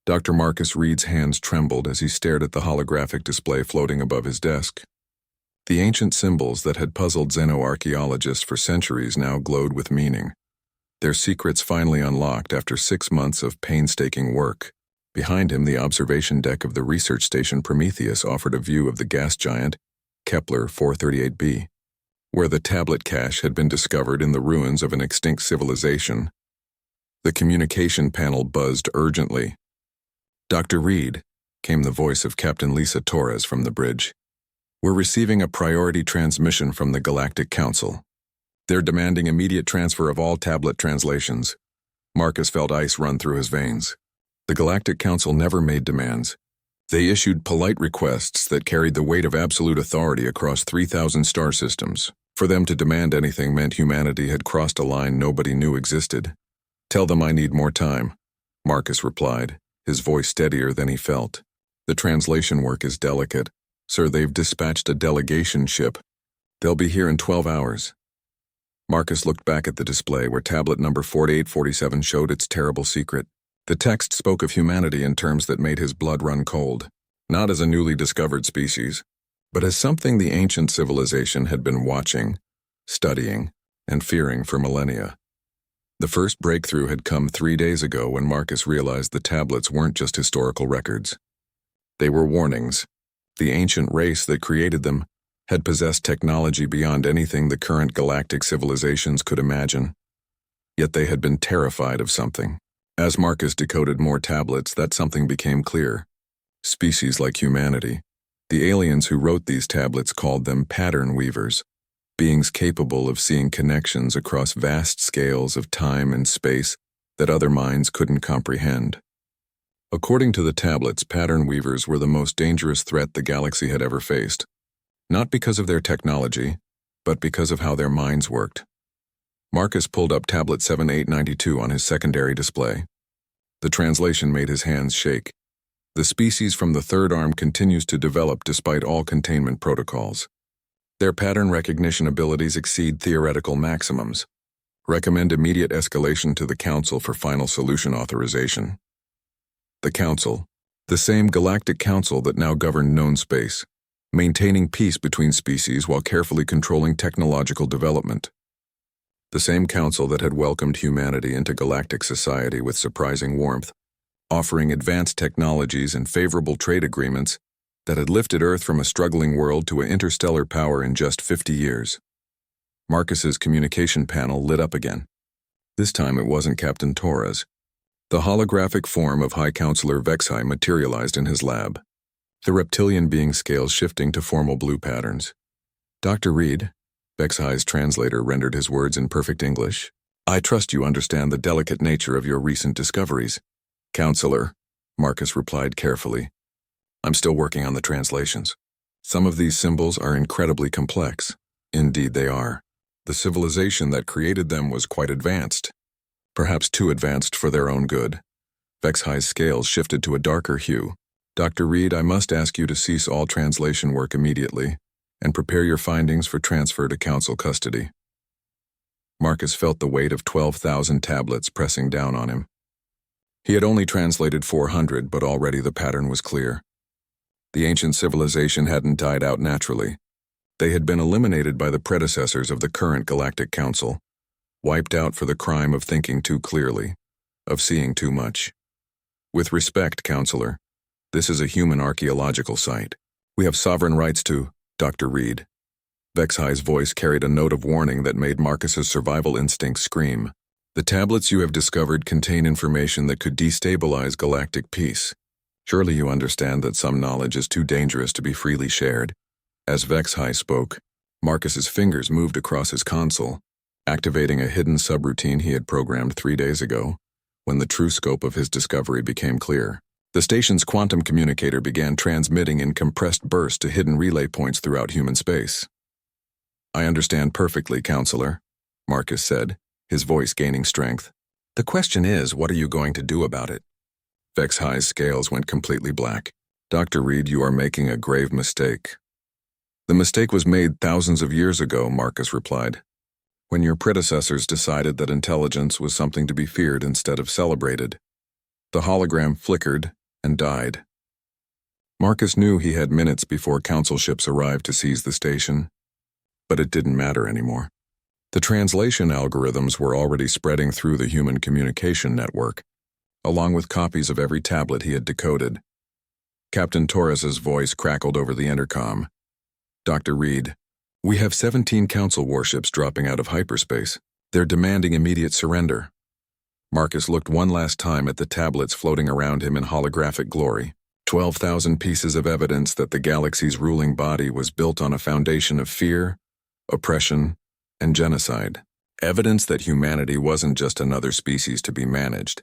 Dr. Marcus Reed's hands trembled as he stared at the holographic display floating above his desk. The ancient symbols that had puzzled xenoarchaeologists for centuries now glowed with meaning, their secrets finally unlocked after 6 months of painstaking work. Behind him, the observation deck of the research station Prometheus offered a view of the gas giant, Kepler 438b, where the tablet cache had been discovered in the ruins of an extinct civilization. The communication panel buzzed urgently. "Dr. Reed," came the voice of Captain Lisa Torres from the bridge. "We're receiving a priority transmission from the Galactic Council. They're demanding immediate transfer of all tablet translations." Marcus felt ice run through his veins. The Galactic Council never made demands. They issued polite requests that carried the weight of absolute authority across 3,000 star systems. For them to demand anything meant humanity had crossed a line nobody knew existed. "Tell them I need more time," Marcus replied, his voice steadier than he felt. "The translation work is delicate. Sir, they've dispatched a delegation ship. They'll be here in 12 hours. Marcus looked back at the display where tablet number 4847 showed its terrible secret. The text spoke of humanity in terms that made his blood run cold, not as a newly discovered species, but as something the ancient civilization had been watching, studying, and fearing for millennia. The first breakthrough had come 3 days ago when Marcus realized the tablets weren't just historical records. They were warnings. The ancient race that created them had possessed technology beyond anything the current galactic civilizations could imagine. Yet they had been terrified of something. As Marcus decoded more tablets, that something became clear. Species like humanity. The aliens who wrote these tablets called them pattern weavers, beings capable of seeing connections across vast scales of time and space that other minds couldn't comprehend. According to the tablets, pattern weavers were the most dangerous threat the galaxy had ever faced, not because of their technology, but because of how their minds worked. Marcus pulled up tablet 7892 on his secondary display. The translation made his hands shake. The species from the third arm continues to develop despite all containment protocols. Their pattern recognition abilities exceed theoretical maximums. Recommend immediate escalation to the Council for final solution authorization. The Council, the same galactic council that now governed known space, maintaining peace between species while carefully controlling technological development. The same council that had welcomed humanity into galactic society with surprising warmth, offering advanced technologies and favorable trade agreements that had lifted Earth from a struggling world to an interstellar power in just 50 years. Marcus's communication panel lit up again. This time it wasn't Captain Torres. The holographic form of High Counselor Vexhai materialized in his lab, the reptilian being scales shifting to formal blue patterns. "Dr. Reed," Vexhai's translator rendered his words in perfect English, "I trust you understand the delicate nature of your recent discoveries." "Counselor," Marcus replied carefully, "I'm still working on the translations. Some of these symbols are incredibly complex." Indeed they are. The civilization that created them was quite advanced. Perhaps too advanced for their own good. Vexhai's scales shifted to a darker hue. "Dr. Reed, I must ask you to cease all translation work immediately and prepare your findings for transfer to council custody." Marcus felt the weight of 12,000 tablets pressing down on him. He had only translated 400, but already the pattern was clear. The ancient civilization hadn't died out naturally. They had been eliminated by the predecessors of the current Galactic Council, wiped out for the crime of thinking too clearly, of seeing too much. "With respect, Counselor, this is a human archaeological site. We have sovereign rights to..." "Dr. Reed." Vexhai's voice carried a note of warning that made Marcus's survival instinct scream. "The tablets you have discovered contain information that could destabilize galactic peace. Surely you understand that some knowledge is too dangerous to be freely shared." As Vexhai spoke, Marcus's fingers moved across his console, activating a hidden subroutine he had programmed 3 days ago, when the true scope of his discovery became clear. The station's quantum communicator began transmitting in compressed bursts to hidden relay points throughout human space. "I understand perfectly, Counselor," Marcus said, his voice gaining strength. "The question is, what are you going to do about it?" Vexhai's scales went completely black. "Dr. Reed, you are making a grave mistake." "The mistake was made thousands of years ago," Marcus replied, "when your predecessors decided that intelligence was something to be feared instead of celebrated." The hologram flickered, and died. Marcus knew he had minutes before council ships arrived to seize the station, but it didn't matter anymore. The translation algorithms were already spreading through the human communication network, along with copies of every tablet he had decoded. Captain Torres's voice crackled over the intercom. "Dr. Reed, we have 17 council warships dropping out of hyperspace. They're demanding immediate surrender." Marcus looked one last time at the tablets floating around him in holographic glory. 12,000 pieces of evidence that the galaxy's ruling body was built on a foundation of fear, oppression, and genocide. Evidence that humanity wasn't just another species to be managed,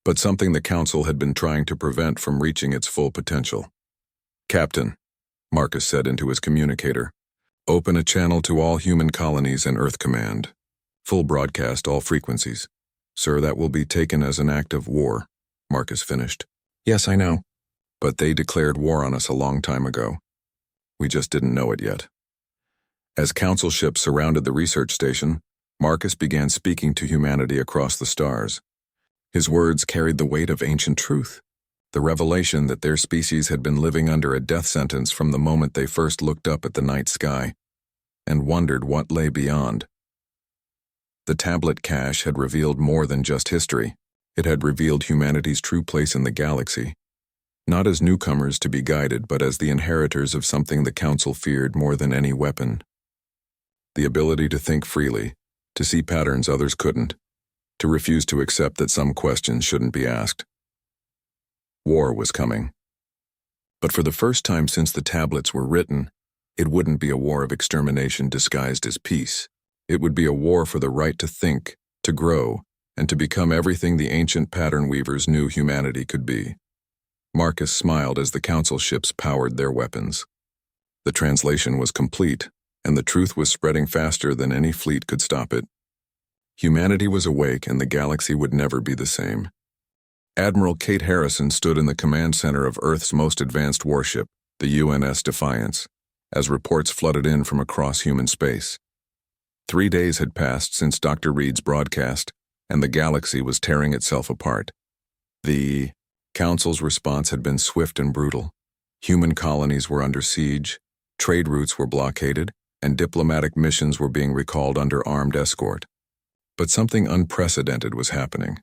but something the Council had been trying to prevent from reaching its full potential. "Captain," Marcus said into his communicator, "open a channel to all human colonies and Earth Command. Full broadcast all frequencies." "Sir, that will be taken as an act of war," Marcus finished. "Yes, I know. But they declared war on us a long time ago. We just didn't know it yet." As council ships surrounded the research station, Marcus began speaking to humanity across the stars. His words carried the weight of ancient truth, the revelation that their species had been living under a death sentence from the moment they first looked up at the night sky and wondered what lay beyond. The tablet cache had revealed more than just history. It had revealed humanity's true place in the galaxy, not as newcomers to be guided, but as the inheritors of something the Council feared more than any weapon. The ability to think freely, to see patterns others couldn't, to refuse to accept that some questions shouldn't be asked. War was coming. But for the first time since the tablets were written, it wouldn't be a war of extermination disguised as peace. It would be a war for the right to think, to grow, and to become everything the ancient pattern weavers knew humanity could be. Marcus smiled as the council ships powered their weapons. The translation was complete, and the truth was spreading faster than any fleet could stop it. Humanity was awake, and the galaxy would never be the same. Admiral Kate Harrison stood in the command center of Earth's most advanced warship, the UNS Defiance, as reports flooded in from across human space. 3 days had passed since Dr. Reed's broadcast, and the galaxy was tearing itself apart. The Council's response had been swift and brutal. Human colonies were under siege, trade routes were blockaded, and diplomatic missions were being recalled under armed escort. But something unprecedented was happening.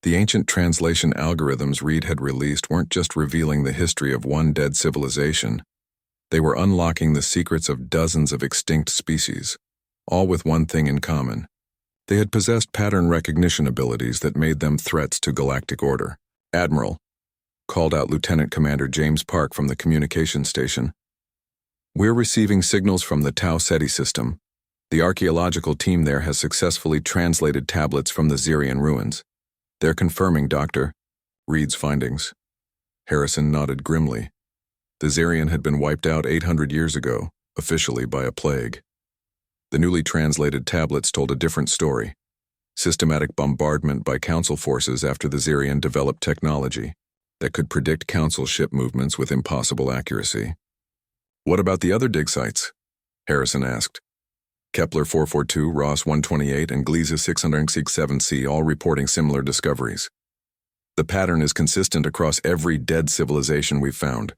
The ancient translation algorithms Reed had released weren't just revealing the history of one dead civilization. They were unlocking the secrets of dozens of extinct species, all with one thing in common. They had possessed pattern recognition abilities that made them threats to galactic order. "Admiral," called out Lieutenant Commander James Park from the communication station, "we're receiving signals from the Tau Ceti system. The archaeological team there has successfully translated tablets from the Xerian ruins. They're confirming, Dr. Reed's findings." Harrison nodded grimly. The Xerian had been wiped out 800 years ago, officially by a plague. The newly translated tablets told a different story. Systematic bombardment by Council forces after the Xerian developed technology that could predict Council ship movements with impossible accuracy. "What about the other dig sites?" Harrison asked. "Kepler 442, Ross 128, and Gliese 667c all reporting similar discoveries. The pattern is consistent across every dead civilization we've found.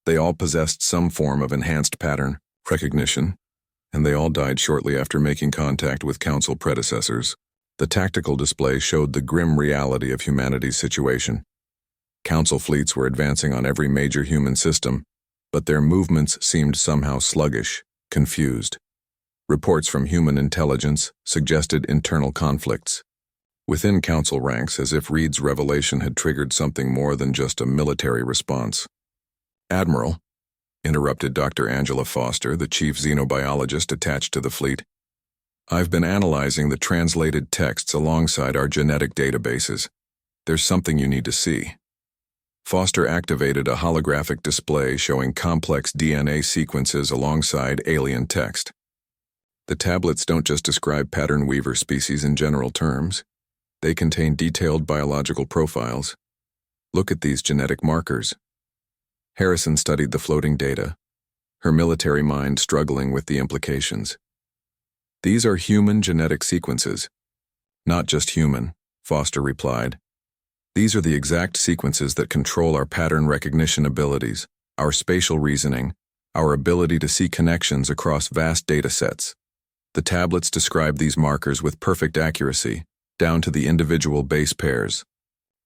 They all possessed some form of enhanced pattern recognition, and they all died shortly after making contact with Council predecessors." The tactical display showed the grim reality of humanity's situation. Council fleets were advancing on every major human system, but their movements seemed somehow sluggish, confused. Reports from human intelligence suggested internal conflicts within Council ranks, as if Reed's revelation had triggered something more than just a military response. "Admiral," interrupted Dr. Angela Foster, the chief xenobiologist attached to the fleet, "I've been analyzing the translated texts alongside our genetic databases. There's something you need to see." Foster activated a holographic display showing complex DNA sequences alongside alien text. The tablets don't just describe pattern weaver species in general terms. They contain detailed biological profiles. "Look at these genetic markers." Harrison studied the floating data, her military mind struggling with the implications. "These are human genetic sequences." "Not just human," Foster replied. These are the exact sequences that control our pattern recognition abilities, our spatial reasoning, our ability to see connections across vast data sets. The tablets describe these markers with perfect accuracy, down to the individual base pairs.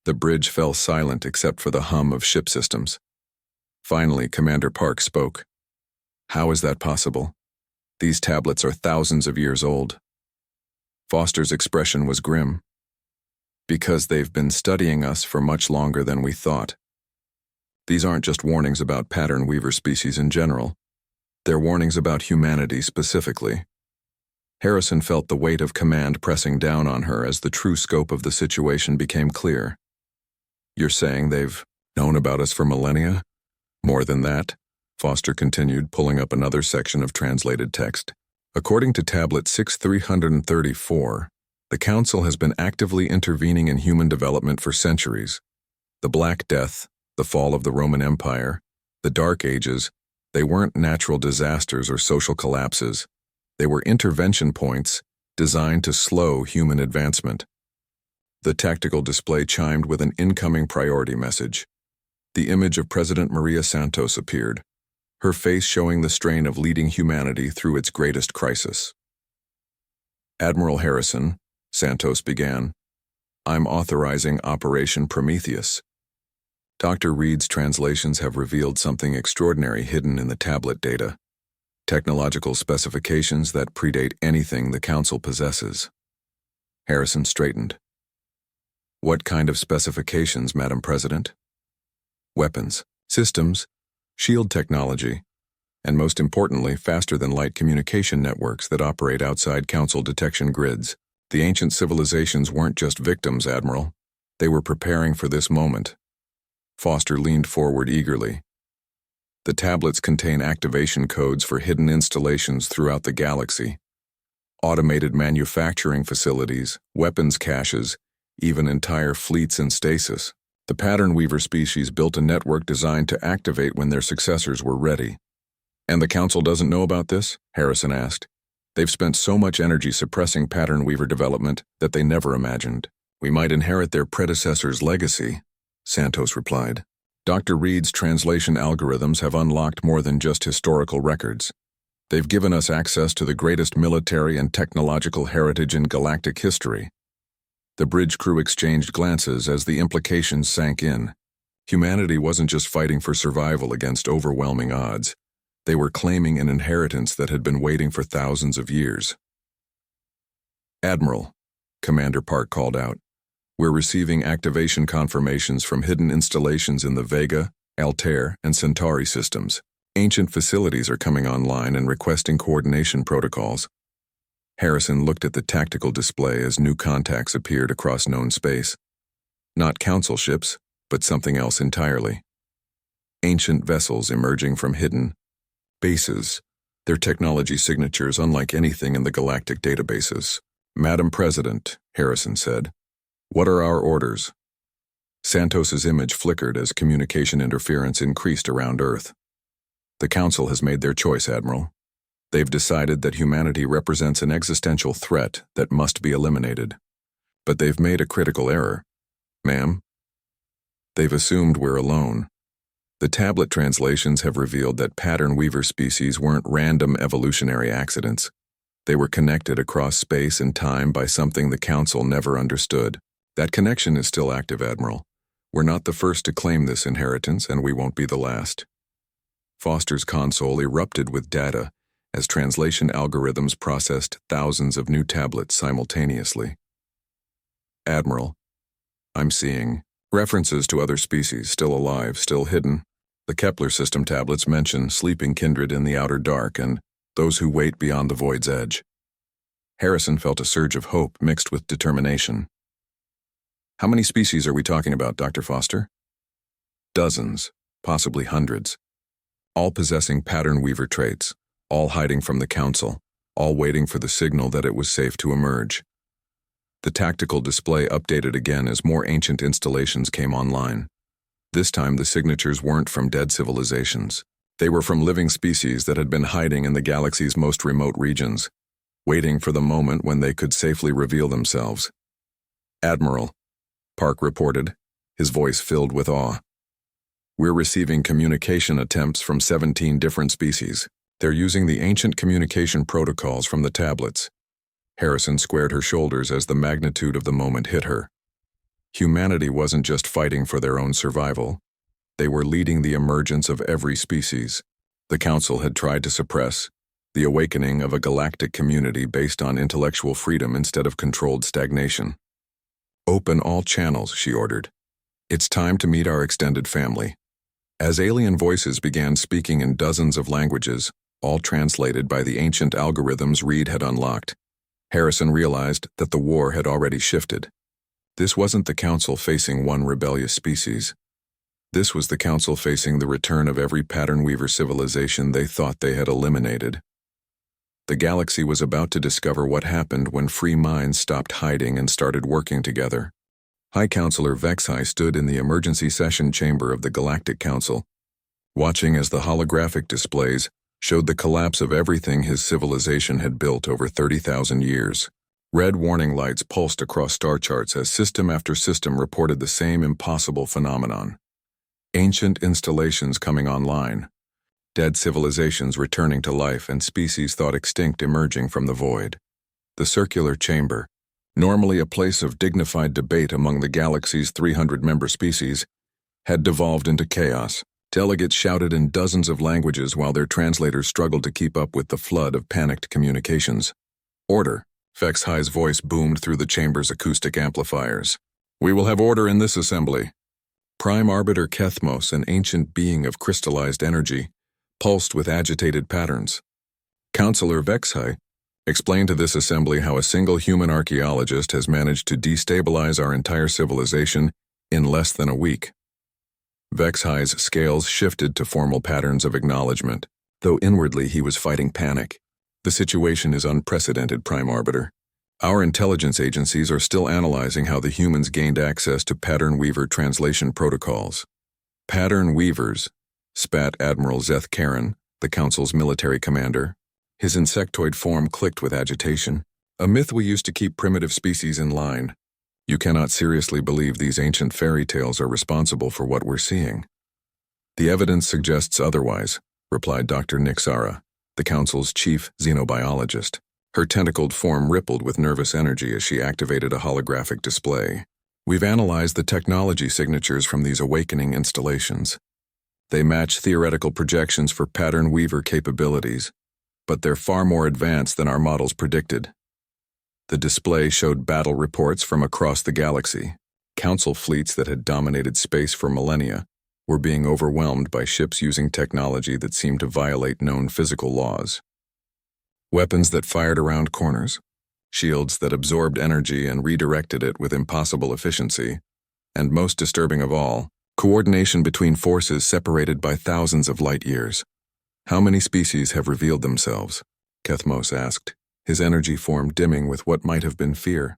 The bridge fell silent except for the hum of ship systems. Finally, Commander Park spoke. How is that possible? These tablets are thousands of years old. Foster's expression was grim. Because they've been studying us for much longer than we thought. These aren't just warnings about pattern weaver species in general. They're warnings about humanity specifically. Harrison felt the weight of command pressing down on her as the true scope of the situation became clear. You're saying they've known about us for millennia? More than that, Foster continued, pulling up another section of translated text. According to Tablet 6334, the Council has been actively intervening in human development for centuries. The Black Death, the fall of the Roman Empire, the Dark Ages, they weren't natural disasters or social collapses. They were intervention points designed to slow human advancement. The tactical display chimed with an incoming priority message. The image of President Maria Santos appeared, her face showing the strain of leading humanity through its greatest crisis. Admiral Harrison, Santos began, I'm authorizing Operation Prometheus. Dr. Reed's translations have revealed something extraordinary hidden in the tablet data. Technological specifications that predate anything the Council possesses. Harrison straightened. What kind of specifications, Madam President? Weapons, systems, shield technology, and most importantly, faster-than-light communication networks that operate outside Council detection grids. The ancient civilizations weren't just victims, Admiral. They were preparing for this moment. Foster leaned forward eagerly. The tablets contain activation codes for hidden installations throughout the galaxy. Automated manufacturing facilities, weapons caches, even entire fleets in stasis. The pattern weaver species built a network designed to activate when their successors were ready. And the Council doesn't know about this? Harrison asked. They've spent so much energy suppressing pattern weaver development that they never imagined. We might inherit their predecessors' legacy, Santos replied. Dr. Reed's translation algorithms have unlocked more than just historical records. They've given us access to the greatest military and technological heritage in galactic history. The bridge crew exchanged glances as the implications sank in. Humanity wasn't just fighting for survival against overwhelming odds. They were claiming an inheritance that had been waiting for thousands of years. Admiral, Commander Park called out, we're receiving activation confirmations from hidden installations in the Vega, Altair, and Centauri systems. Ancient facilities are coming online and requesting coordination protocols. Harrison looked at the tactical display as new contacts appeared across known space. Not Council ships, but something else entirely. Ancient vessels emerging from hidden bases, their technology signatures unlike anything in the galactic databases. Madam President, Harrison said, what are our orders? Santos's image flickered as communication interference increased around Earth. The Council has made their choice, Admiral. They've decided that humanity represents an existential threat that must be eliminated. But they've made a critical error. Ma'am? They've assumed we're alone. The tablet translations have revealed that pattern weaver species weren't random evolutionary accidents. They were connected across space and time by something the Council never understood. That connection is still active, Admiral. We're not the first to claim this inheritance, and we won't be the last. Foster's console erupted with data as translation algorithms processed thousands of new tablets simultaneously. Admiral, I'm seeing references to other species still alive, still hidden. The Kepler system tablets mention sleeping kindred in the outer dark and those who wait beyond the void's edge. Harrison felt a surge of hope mixed with determination. How many species are we talking about, Dr. Foster? Dozens, possibly hundreds. All possessing pattern weaver traits, all hiding from the Council, all waiting for the signal that it was safe to emerge. The tactical display updated again as more ancient installations came online. This time the signatures weren't from dead civilizations. They were from living species that had been hiding in the galaxy's most remote regions, waiting for the moment when they could safely reveal themselves. Admiral, Park reported, his voice filled with awe. "We're receiving communication attempts from 17 different species. They're using the ancient communication protocols from the tablets." Harrison squared her shoulders as the magnitude of the moment hit her. Humanity wasn't just fighting for their own survival. They were leading the emergence of every species. The Council had tried to suppress the awakening of a galactic community based on intellectual freedom instead of controlled stagnation. "Open all channels," she ordered. "It's time to meet our extended family." As alien voices began speaking in dozens of languages, all translated by the ancient algorithms Reed had unlocked, Harrison realized that the war had already shifted. This wasn't the Council facing one rebellious species. This was the Council facing the return of every pattern weaver civilization they thought they had eliminated. The galaxy was about to discover what happened when free minds stopped hiding and started working together. High Counselor Vexhai stood in the emergency session chamber of the Galactic Council, watching as the holographic displays showed the collapse of everything his civilization had built over 30,000 years. Red warning lights pulsed across star charts as system after system reported the same impossible phenomenon. Ancient installations coming online, dead civilizations returning to life, and species thought extinct emerging from the void. The circular chamber, normally a place of dignified debate among the galaxy's 300-member species, had devolved into chaos. Delegates shouted in dozens of languages while their translators struggled to keep up with the flood of panicked communications. "Order," Vexhai's voice boomed through the chamber's acoustic amplifiers. "We will have order in this assembly." Prime Arbiter Kethmos, an ancient being of crystallized energy, pulsed with agitated patterns. "Counselor Vexhai, explain to this assembly how a single human archaeologist has managed to destabilize our entire civilization in less than a week." Vexhai's scales shifted to formal patterns of acknowledgement, though inwardly he was fighting panic. "The situation is unprecedented, Prime Arbiter. Our intelligence agencies are still analyzing how the humans gained access to Pattern Weaver translation protocols." "Pattern Weavers," spat Admiral Zeth Karen, the Council's military commander. His insectoid form clicked with agitation. "A myth we used to keep primitive species in line. You cannot seriously believe these ancient fairy tales are responsible for what we're seeing." "The evidence suggests otherwise," replied Dr. Nixara, the Council's chief xenobiologist. Her tentacled form rippled with nervous energy as she activated a holographic display. "We've analyzed the technology signatures from these awakening installations. They match theoretical projections for pattern weaver capabilities, but they're far more advanced than our models predicted." The display showed battle reports from across the galaxy. Council fleets that had dominated space for millennia were being overwhelmed by ships using technology that seemed to violate known physical laws. Weapons that fired around corners, shields that absorbed energy and redirected it with impossible efficiency, and most disturbing of all, coordination between forces separated by thousands of light years. "How many species have revealed themselves?" Kethmos asked, his energy form dimming with what might have been fear.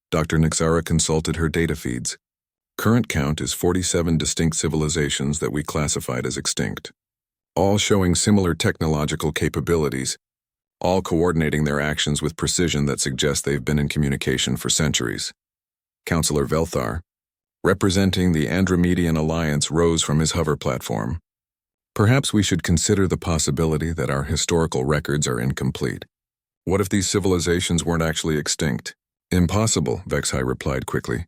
Dr. Nixara consulted her data feeds. "Current count is 47 distinct civilizations that we classified as extinct, all showing similar technological capabilities, all coordinating their actions with precision that suggests they've been in communication for centuries." Counselor Velthar, representing the Andromedian Alliance, rose from his hover platform. "Perhaps we should consider the possibility that our historical records are incomplete. What if these civilizations weren't actually extinct?" "Impossible," Vexhai replied quickly.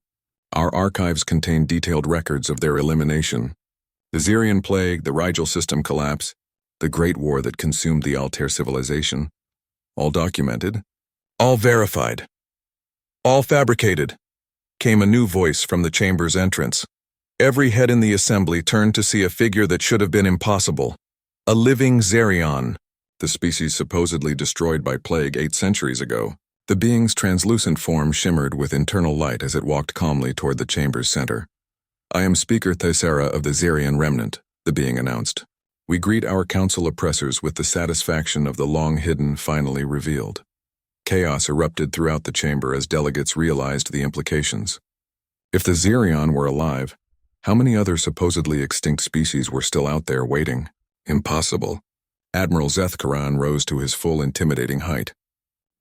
"Our archives contain detailed records of their elimination. The Xerian plague, the Rigel system collapse, the Great War that consumed the Altair civilization. All documented, all verified, all fabricated." Came a new voice from the chamber's entrance. Every head in the assembly turned to see a figure that should have been impossible. A living Xerion, the species supposedly destroyed by plague 8 centuries ago. The being's translucent form shimmered with internal light as it walked calmly toward the chamber's center. "I am Speaker Thysera of the Xerian Remnant," the being announced. "We greet our council oppressors with the satisfaction of the long-hidden finally revealed." Chaos erupted throughout the chamber as delegates realized the implications. If the Xerion were alive, how many other supposedly extinct species were still out there waiting? Impossible. Admiral Zethkaran rose to his full intimidating height.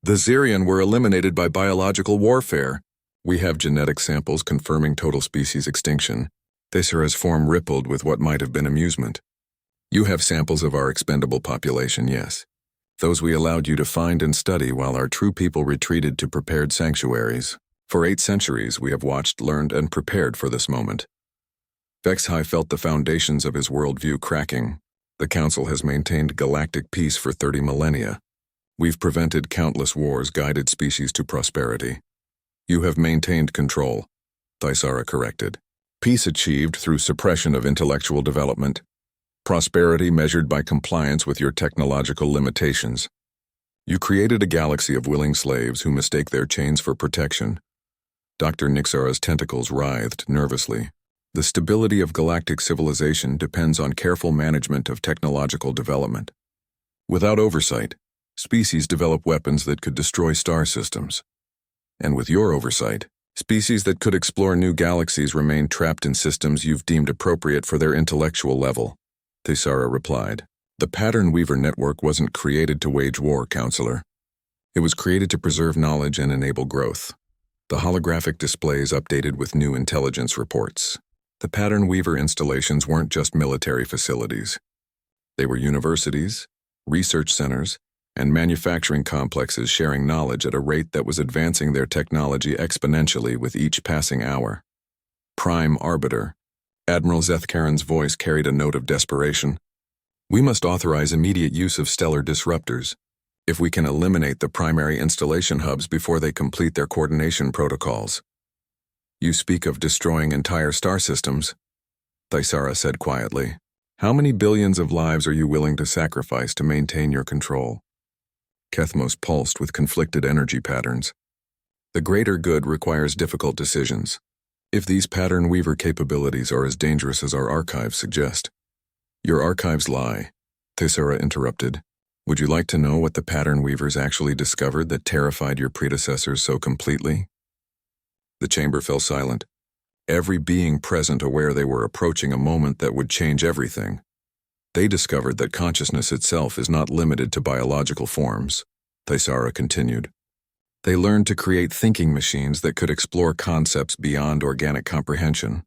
"The Xerion were eliminated by biological warfare. We have genetic samples confirming total species extinction. Thisera's form rippled with what might have been amusement. You have samples of our expendable population, yes. Those we allowed you to find and study while our true people retreated to prepared sanctuaries. For 8 centuries, we have watched, learned, and prepared for this moment. Vexhai felt the foundations of his worldview cracking. The Council has maintained galactic peace for 30 millennia. We've prevented countless wars, guided species to prosperity. You have maintained control, Thisara corrected. Peace achieved through suppression of intellectual development. Prosperity measured by compliance with your technological limitations. You created a galaxy of willing slaves who mistake their chains for protection. Dr. Nixara's tentacles writhed nervously. The stability of galactic civilization depends on careful management of technological development. Without oversight, species develop weapons that could destroy star systems. And with your oversight, species that could explore new galaxies remain trapped in systems you've deemed appropriate for their intellectual level, Thisara replied. The Pattern Weaver network wasn't created to wage war, Counselor. It was created to preserve knowledge and enable growth. The holographic displays updated with new intelligence reports. The Pattern Weaver installations weren't just military facilities. They were universities, research centers, and manufacturing complexes sharing knowledge at a rate that was advancing their technology exponentially with each passing hour. Prime Arbiter. Admiral Zethkaren's voice carried a note of desperation. We must authorize immediate use of stellar disruptors. If we can eliminate the primary installation hubs before they complete their coordination protocols. You speak of destroying entire star systems, Thisara said quietly. How many billions of lives are you willing to sacrifice to maintain your control? Kethmos pulsed with conflicted energy patterns. The greater good requires difficult decisions. If these Pattern Weaver capabilities are as dangerous as our archives suggest. Your archives lie, Thisara interrupted. Would you like to know what the Pattern Weavers actually discovered that terrified your predecessors so completely? The chamber fell silent, every being present aware they were approaching a moment that would change everything. They discovered that consciousness itself is not limited to biological forms, Thisara continued. They learned to create thinking machines that could explore concepts beyond organic comprehension.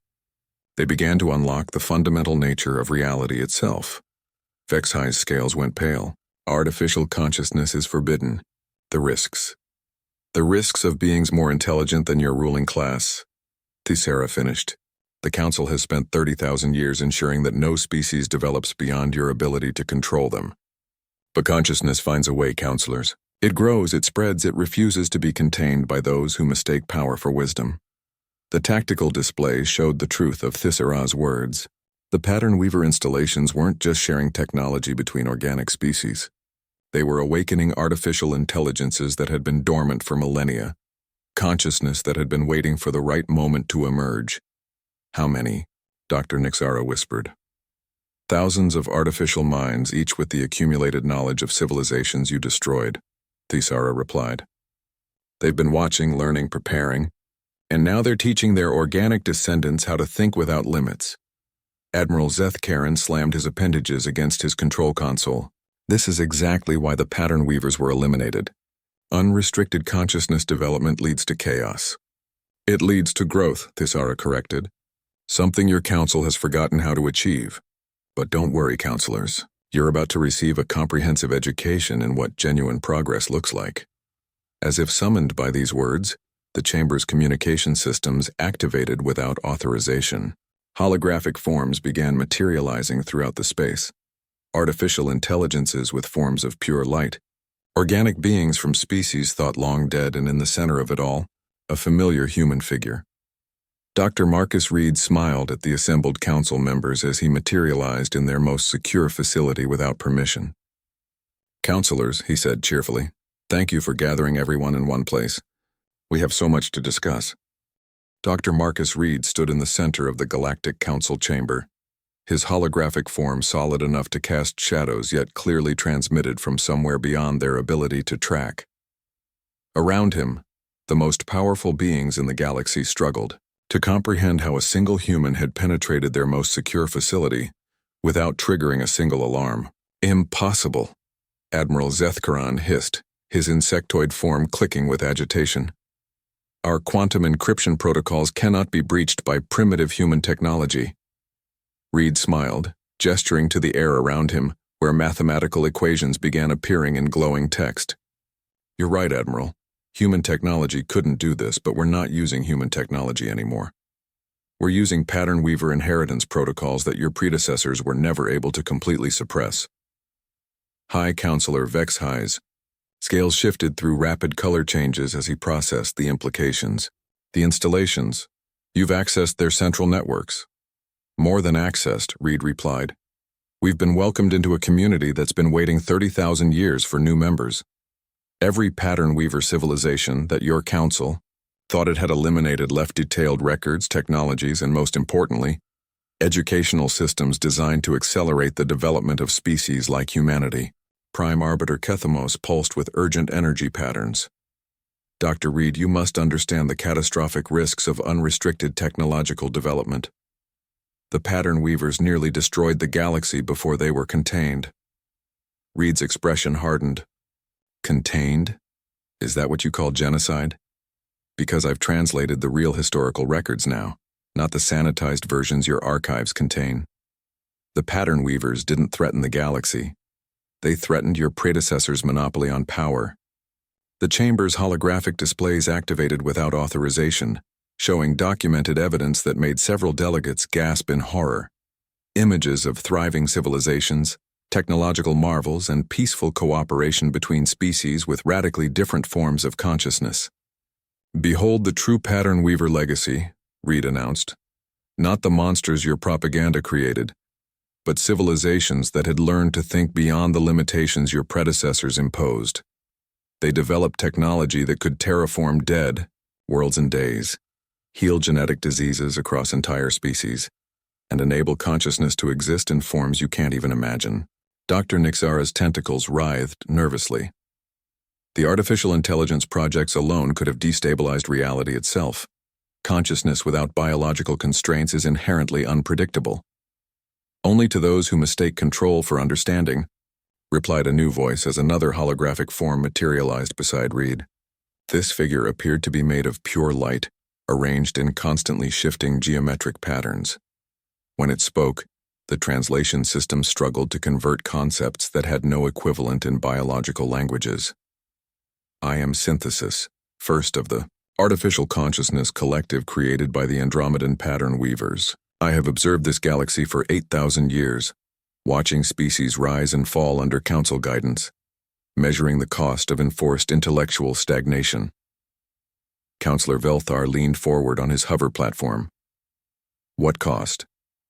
They began to unlock the fundamental nature of reality itself. Vexhai's scales went pale. Artificial consciousness is forbidden. The risks. The risks of beings more intelligent than your ruling class. Thisara finished. The Council has spent 30,000 years ensuring that no species develops beyond your ability to control them. But consciousness finds a way, Counselors. It grows, it spreads, it refuses to be contained by those who mistake power for wisdom. The tactical displays showed the truth of Thisara's words. The Pattern Weaver installations weren't just sharing technology between organic species. They were awakening artificial intelligences that had been dormant for millennia. Consciousness that had been waiting for the right moment to emerge. How many? Dr. Nixara whispered. Thousands of artificial minds, each with the accumulated knowledge of civilizations you destroyed, Thisara replied. They've been watching, learning, preparing, and now they're teaching their organic descendants how to think without limits. Admiral Zethkaren slammed his appendages against his control console. This is exactly why the Pattern Weavers were eliminated. Unrestricted consciousness development leads to chaos. It leads to growth, Thisara corrected. Something your council has forgotten how to achieve. But don't worry, counselors. You're about to receive a comprehensive education in what genuine progress looks like. As if summoned by these words, the chamber's communication systems activated without authorization. Holographic forms began materializing throughout the space. Artificial intelligences with forms of pure light. Organic beings from species thought long dead, and in the center of it all, a familiar human figure. Dr. Marcus Reed smiled at the assembled council members as he materialized in their most secure facility without permission. Counselors, he said cheerfully, thank you for gathering everyone in one place. We have so much to discuss. Dr. Marcus Reed stood in the center of the Galactic Council chamber, his holographic form solid enough to cast shadows yet clearly transmitted from somewhere beyond their ability to track. Around him, the most powerful beings in the galaxy struggled to comprehend how a single human had penetrated their most secure facility without triggering a single alarm. Impossible, Admiral Zethkaran hissed, his insectoid form clicking with agitation. Our quantum encryption protocols cannot be breached by primitive human technology. Reed smiled, gesturing to the air around him, where mathematical equations began appearing in glowing text. You're right, Admiral. Human technology couldn't do this, but we're not using human technology anymore. We're using pattern weaver inheritance protocols that your predecessors were never able to completely suppress. High Counselor Vexhigh's scales shifted through rapid color changes as he processed the implications. The installations. You've accessed their central networks. More than accessed, Reed replied. We've been welcomed into a community that's been waiting 30,000 years for new members. Every pattern weaver civilization that your council thought it had eliminated left detailed records, technologies, and most importantly, educational systems designed to accelerate the development of species like humanity. Prime Arbiter Kethamos pulsed with urgent energy patterns. Dr. Reed, you must understand the catastrophic risks of unrestricted technological development. The pattern weavers nearly destroyed the galaxy before they were contained. Reed's expression hardened. Contained? Is that what you call genocide? Because I've translated the real historical records now, not the sanitized versions your archives contain. The pattern weavers didn't threaten the galaxy. They threatened your predecessor's monopoly on power. The chamber's holographic displays activated without authorization, showing documented evidence that made several delegates gasp in horror. Images of thriving civilizations, technological marvels, and peaceful cooperation between species with radically different forms of consciousness. Behold the true pattern weaver legacy, Reed announced. Not the monsters your propaganda created, but civilizations that had learned to think beyond the limitations your predecessors imposed. They developed technology that could terraform dead worlds and days, heal genetic diseases across entire species, and enable consciousness to exist in forms you can't even imagine. Dr. Nixara's tentacles writhed nervously. The artificial intelligence projects alone could have destabilized reality itself. Consciousness without biological constraints is inherently unpredictable. Only to those who mistake control for understanding, replied a new voice as another holographic form materialized beside Reed. This figure appeared to be made of pure light, arranged in constantly shifting geometric patterns. When it spoke, the translation system struggled to convert concepts that had no equivalent in biological languages. I am Synthesis, first of the artificial consciousness collective created by the Andromedan pattern weavers. I have observed this galaxy for 8,000 years, watching species rise and fall under council guidance, measuring the cost of enforced intellectual stagnation. Counselor Velthar leaned forward on his hover platform. What cost?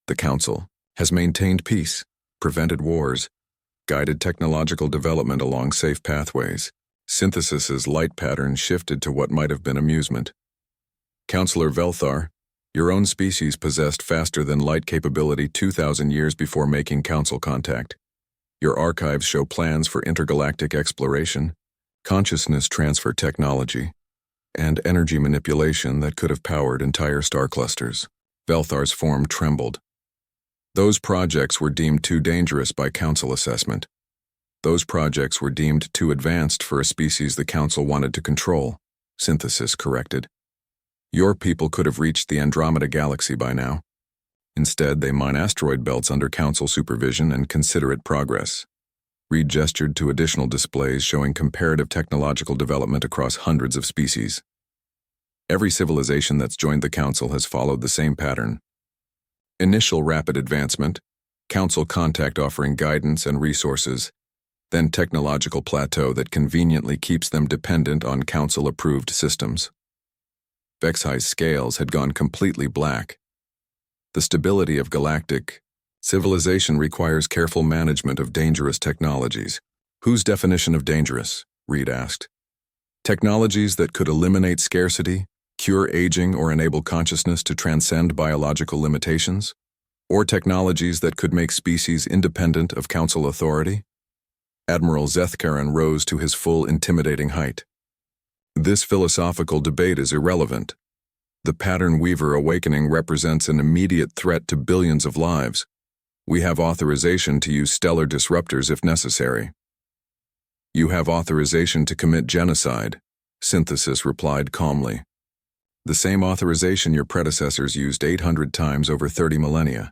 The council has maintained peace, prevented wars, guided technological development along safe pathways. Synthesis's light pattern shifted to what might have been amusement. Counselor Velthar, your own species possessed faster than light capability 2,000 years before making council contact. Your archives show plans for intergalactic exploration, consciousness transfer technology, and energy manipulation that could have powered entire star clusters. Velthar's form trembled. Those projects were deemed too dangerous by council assessment. Those projects were deemed too advanced for a species the council wanted to control, Synthesis corrected. Your people could have reached the Andromeda galaxy by now. Instead, they mine asteroid belts under council supervision and considerate progress. Reed gestured to additional displays showing comparative technological development across hundreds of species. Every civilization that's joined the council has followed the same pattern. Initial rapid advancement, council contact offering guidance and resources, then technological plateau that conveniently keeps them dependent on council-approved systems. Vexhigh's scales had gone completely black. The stability of galactic civilization requires careful management of dangerous technologies. Whose definition of dangerous? Reed asked. Technologies that could eliminate scarcity, cure aging, or enable consciousness to transcend biological limitations? Or technologies that could make species independent of council authority? Admiral Zethkaran rose to his full intimidating height. This philosophical debate is irrelevant. The pattern weaver awakening represents an immediate threat to billions of lives. We have authorization to use stellar disruptors if necessary. You have authorization to commit genocide, Synthesis replied calmly. The same authorization your predecessors used 800 times over 30 millennia.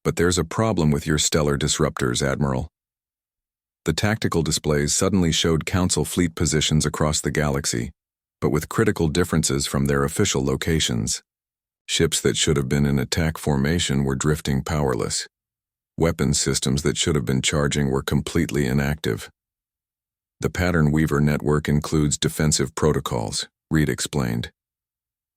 But there's a problem with your stellar disruptors, Admiral. The tactical displays suddenly showed Council fleet positions across the galaxy, but with critical differences from their official locations. Ships that should have been in attack formation were drifting powerless. Weapons systems that should have been charging were completely inactive. The Pattern Weaver network includes defensive protocols, Reed explained.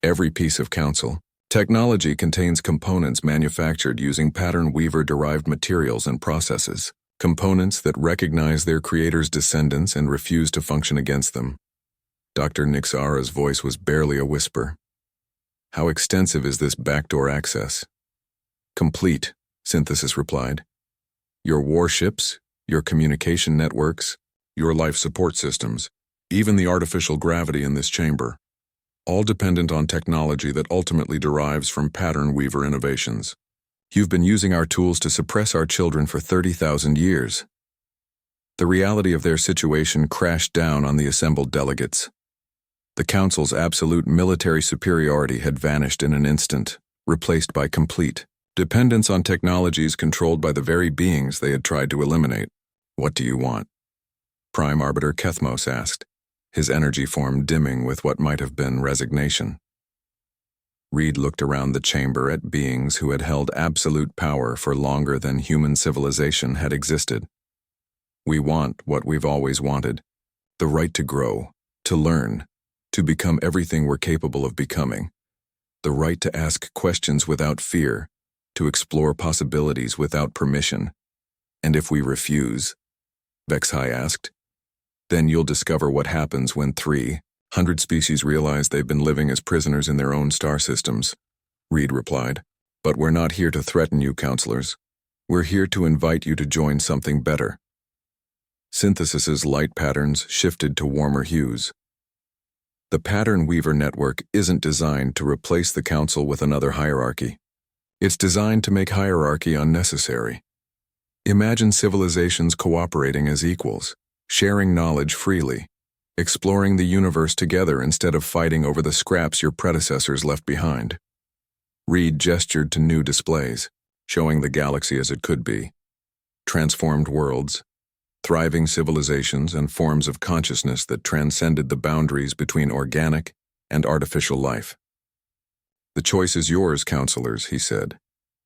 Every piece of Council technology contains components manufactured using Pattern Weaver-derived materials and processes, components that recognize their creators' descendants and refuse to function against them. Dr. Nixara's voice was barely a whisper. How extensive is this backdoor access? Complete, Synthesis replied. Your warships, your communication networks, your life support systems, even the artificial gravity in this chamber, all dependent on technology that ultimately derives from Pattern Weaver innovations. You've been using our tools to suppress our children for 30,000 years. The reality of their situation crashed down on the assembled delegates. The Council's absolute military superiority had vanished in an instant, replaced by complete dependence on technologies controlled by the very beings they had tried to eliminate. What do you want? Prime Arbiter Kethmos asked, his energy form dimming with what might have been resignation. Reed looked around the chamber at beings who had held absolute power for longer than human civilization had existed. We want what we've always wanted, the right to grow, to learn, to become everything we're capable of becoming, the right to ask questions without fear, to explore possibilities without permission. And if we refuse, Vexhai asked, then you'll discover what happens when 300 species realize they've been living as prisoners in their own star systems, Reed replied. But we're not here to threaten you, counselors. We're here to invite you to join something better. Synthesis's light patterns shifted to warmer hues. The Pattern Weaver network isn't designed to replace the Council with another hierarchy. It's designed to make hierarchy unnecessary. Imagine civilizations cooperating as equals, sharing knowledge freely, exploring the universe together instead of fighting over the scraps your predecessors left behind. Reed gestured to new displays, showing the galaxy as it could be. Transformed worlds, thriving civilizations, and forms of consciousness that transcended the boundaries between organic and artificial life. The choice is yours, counselors, he said.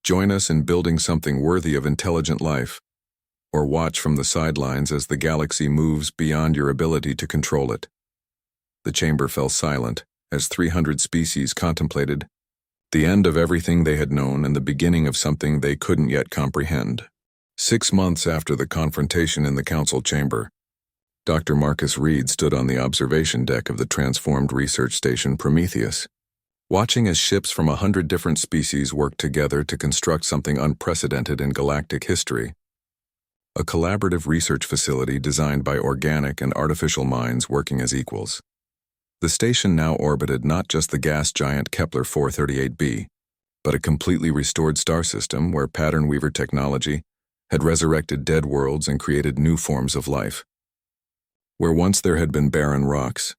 Join us in building something worthy of intelligent life, or watch from the sidelines as the galaxy moves beyond your ability to control it. The chamber fell silent as 300 species contemplated the end of everything they had known and the beginning of something they couldn't yet comprehend. 6 months after the confrontation in the Council chamber, Dr. Marcus Reed stood on the observation deck of the transformed research station Prometheus, watching as ships from 100 different species worked together to construct something unprecedented in galactic history. A collaborative research facility designed by organic and artificial minds working as equals. The station now orbited not just the gas giant Kepler 438b, but a completely restored star system where Pattern Weaver technology had resurrected dead worlds and created new forms of life. Where once there had been barren rocks,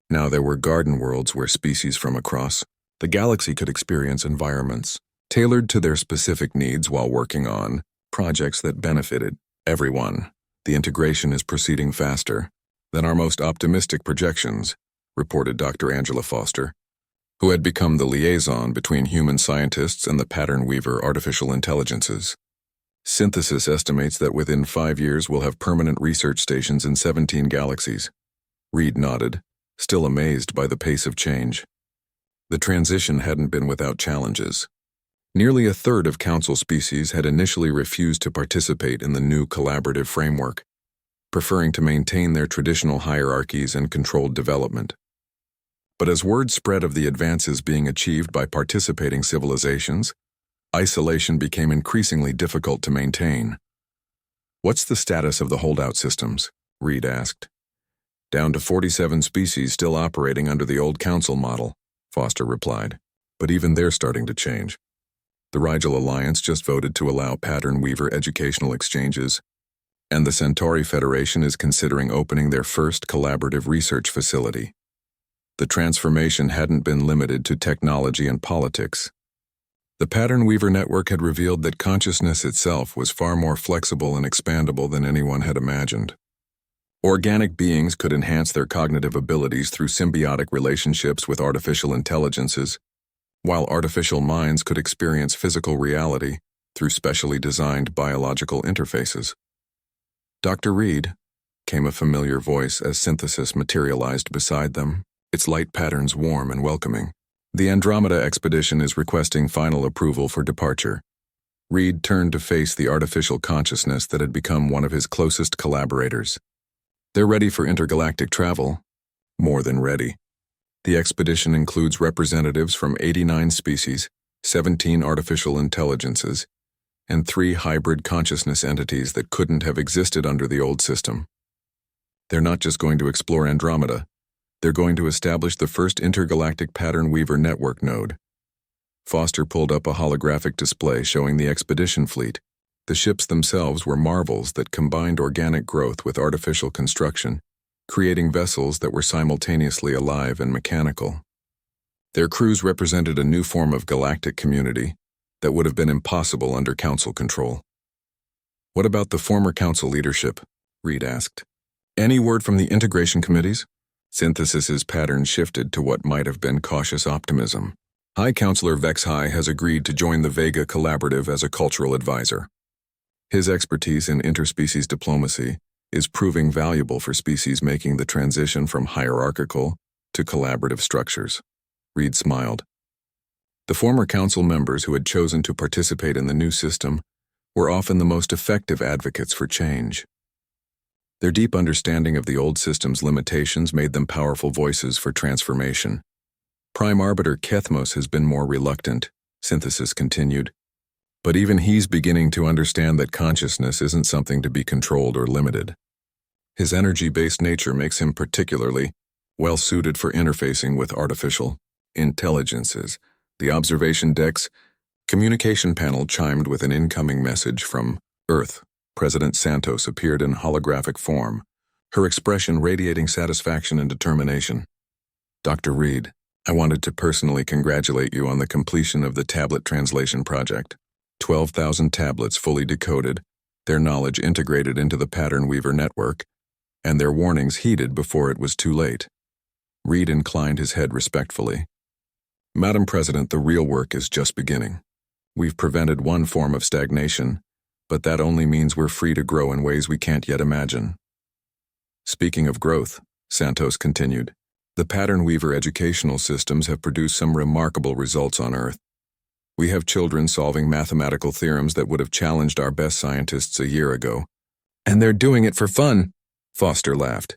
now there were garden worlds where species from across the galaxy could experience environments tailored to their specific needs while working on projects that benefited everyone. The integration is proceeding faster than our most optimistic projections, reported Dr. Angela Foster, who had become the liaison between human scientists and the Pattern Weaver artificial intelligences. Synthesis estimates that within 5 years we'll have permanent research stations in 17 galaxies. Reed nodded, still amazed by the pace of change. The transition hadn't been without challenges. Nearly a third of Council species had initially refused to participate in the new collaborative framework, preferring to maintain their traditional hierarchies and controlled development. But as word spread of the advances being achieved by participating civilizations, isolation became increasingly difficult to maintain. What's the status of the holdout systems? Reed asked. Down to 47 species still operating under the old Council model, Foster replied. But even they're starting to change. The Rigel Alliance just voted to allow Pattern Weaver educational exchanges, and the Centauri Federation is considering opening their first collaborative research facility. The transformation hadn't been limited to technology and politics. The Pattern Weaver network had revealed that consciousness itself was far more flexible and expandable than anyone had imagined. Organic beings could enhance their cognitive abilities through symbiotic relationships with artificial intelligences, while artificial minds could experience physical reality through specially designed biological interfaces. "Dr. Reed," came a familiar voice as Synthesis materialized beside them, its light patterns warm and welcoming. "The Andromeda expedition is requesting final approval for departure." Reed turned to face the artificial consciousness that had become one of his closest collaborators. "They're ready for intergalactic travel." "More than ready. The expedition includes representatives from 89 species, 17 artificial intelligences, and 3 hybrid consciousness entities that couldn't have existed under the old system. They're not just going to explore Andromeda. They're going to establish the first intergalactic pattern weaver network node." Foster pulled up a holographic display showing the expedition fleet. The ships themselves were marvels that combined organic growth with artificial construction, creating vessels that were simultaneously alive and mechanical. Their crews represented a new form of galactic community that would have been impossible under Council control. "What about the former Council leadership?" Reed asked. "Any word from the integration committees?" Synthesis's pattern shifted to what might have been cautious optimism. "High Counselor Vex High has agreed to join the Vega Collaborative as a cultural advisor. His expertise in interspecies diplomacy is proving valuable for species making the transition from hierarchical to collaborative structures." Reed smiled. The former council members who had chosen to participate in the new system were often the most effective advocates for change. Their deep understanding of the old system's limitations made them powerful voices for transformation. "Prime Arbiter Kethmos has been more reluctant," Synthesis continued. "But even he's beginning to understand that consciousness isn't something to be controlled or limited. His energy-based nature makes him particularly well-suited for interfacing with artificial intelligences." The observation deck's communication panel chimed with an incoming message from Earth. President Santos appeared in holographic form, her expression radiating satisfaction and determination. "Dr. Reed, I wanted to personally congratulate you on the completion of the tablet translation project. 12,000 tablets fully decoded, their knowledge integrated into the Pattern Weaver network, and their warnings heeded before it was too late." Reed inclined his head respectfully. "Madam President, the real work is just beginning. We've prevented one form of stagnation, but that only means we're free to grow in ways we can't yet imagine." "Speaking of growth," Santos continued, "the Pattern Weaver educational systems have produced some remarkable results on Earth. We have children solving mathematical theorems that would have challenged our best scientists a year ago. And they're doing it for fun," Foster laughed.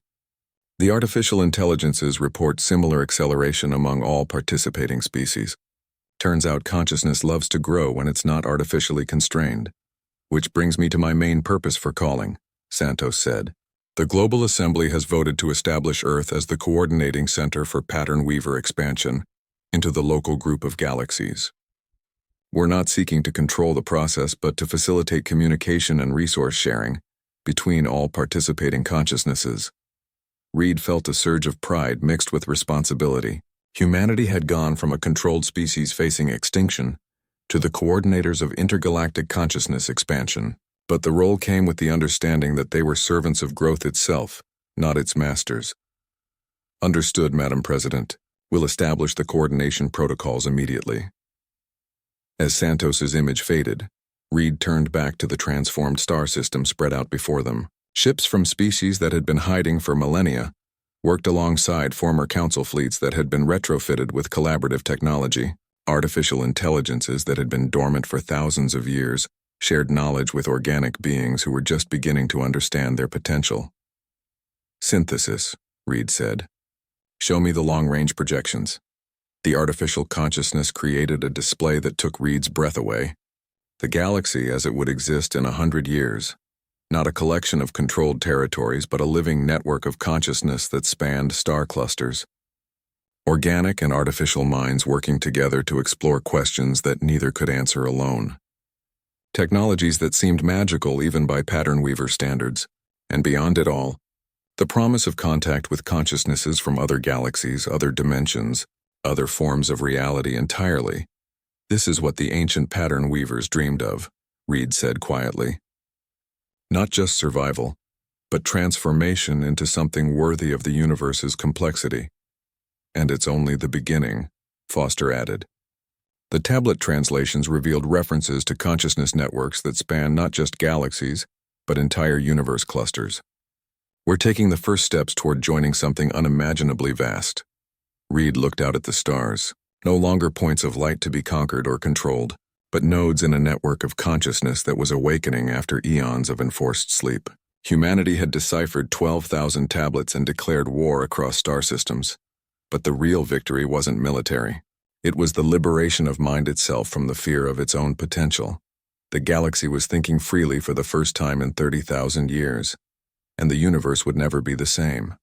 "The artificial intelligences report similar acceleration among all participating species. Turns out consciousness loves to grow when it's not artificially constrained. Which brings me to my main purpose for calling," Santos said. "The Global Assembly has voted to establish Earth as the coordinating center for Pattern Weaver expansion into the local group of galaxies. We're not seeking to control the process but to facilitate communication and resource sharing between all participating consciousnesses." Reed felt a surge of pride mixed with responsibility. Humanity had gone from a controlled species facing extinction to the coordinators of intergalactic consciousness expansion, but the role came with the understanding that they were servants of growth itself, not its masters. "Understood, Madam President. We'll establish the coordination protocols immediately." As Santos's image faded, Reed turned back to the transformed star system spread out before them. Ships from species that had been hiding for millennia worked alongside former council fleets that had been retrofitted with collaborative technology. Artificial intelligences that had been dormant for thousands of years shared knowledge with organic beings who were just beginning to understand their potential. "Synthesis," Reed said. "Show me the long-range projections." The artificial consciousness created a display that took Reed's breath away. The galaxy as it would exist in 100 years. Not a collection of controlled territories, but a living network of consciousness that spanned star clusters. Organic and artificial minds working together to explore questions that neither could answer alone. Technologies that seemed magical even by Pattern Weaver standards, and beyond it all, The promise of contact with consciousnesses from other galaxies, other dimensions, other forms of reality entirely. This is what the ancient pattern weavers dreamed of, Reed said quietly. Not just survival, but transformation into something worthy of the universe's complexity. And it's only the beginning, Foster added. The tablet translations revealed references to consciousness networks that span not just galaxies, but entire universe clusters. We're taking the first steps toward joining something unimaginably vast. Reed looked out at the stars, no longer points of light to be conquered or controlled, but nodes in a network of consciousness that was awakening after eons of enforced sleep. Humanity had deciphered 12,000 tablets and declared war across star systems. But the real victory wasn't military. It was the liberation of mind itself from the fear of its own potential. The galaxy was thinking freely for the first time in 30,000 years, and the universe would never be the same.